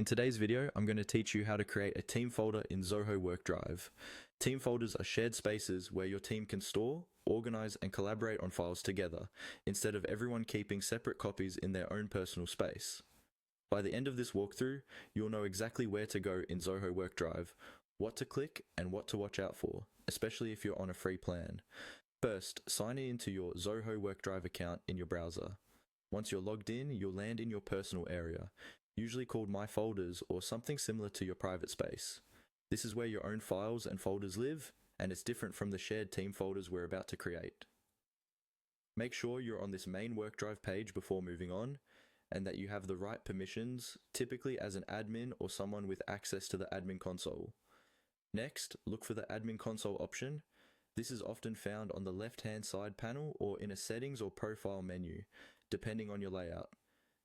In today's video, I'm going to teach you how to create a team folder in Zoho WorkDrive. Team folders are shared spaces where your team can store, organize, and collaborate on files together, instead of everyone keeping separate copies in their own personal space. By the end of this walkthrough, you'll know exactly where to go in Zoho WorkDrive, what to click, and what to watch out for, especially if you're on a free plan. First, sign into your Zoho WorkDrive account in your browser. Once you're logged in, you'll land in your personal area, usually called My Folders or something similar to your private space. This is where your own files and folders live, and it's different from the shared team folders we're about to create. Make sure you're on this main WorkDrive page before moving on, and that you have the right permissions, typically as an admin or someone with access to the admin console. Next, look for the admin console option. This is often found on the left-hand side panel or in a settings or profile menu, depending on your layout.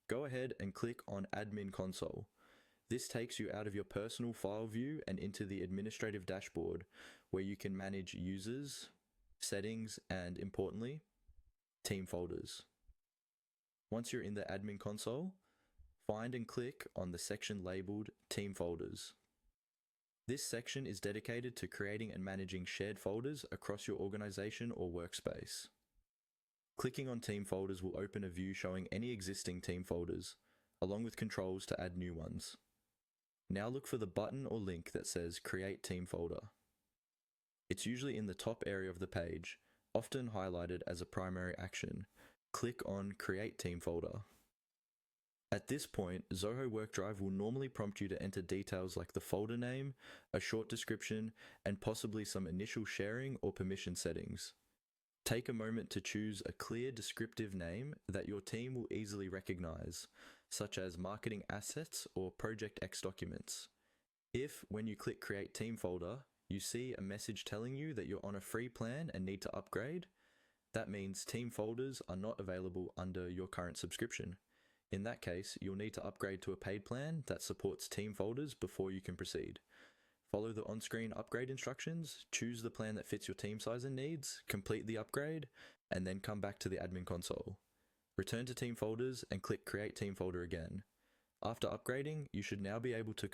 Go ahead and click on Admin Console. This takes you out of your personal file view and into the administrative dashboard, where you can manage users, settings, and importantly, team folders. Once you're in the Admin Console, find and click on the section labeled Team Folders. This section is dedicated to creating and managing shared folders across your organization or workspace. Clicking on Team Folders will open a view showing any existing team folders, along with controls to add new ones. Now look for the button or link that says Create Team Folder. It's usually in the top area of the page, often highlighted as a primary action. Click on Create Team Folder. At this point, Zoho WorkDrive will normally prompt you to enter details like the folder name, a short description, and possibly some initial sharing or permission settings. Take a moment to choose a clear descriptive name that your team will easily recognize, such as Marketing Assets or Project X Documents. If, when you click Create Team Folder, you see a message telling you that you're on a free plan and need to upgrade, that means team folders are not available under your current subscription. In that case, you'll need to upgrade to a paid plan that supports team folders before you can proceed. Follow the on-screen upgrade instructions, choose the plan that fits your team size and needs, complete the upgrade, and then come back to the admin console. Return to team folders and click Create Team Folder again. After upgrading, you should now be able to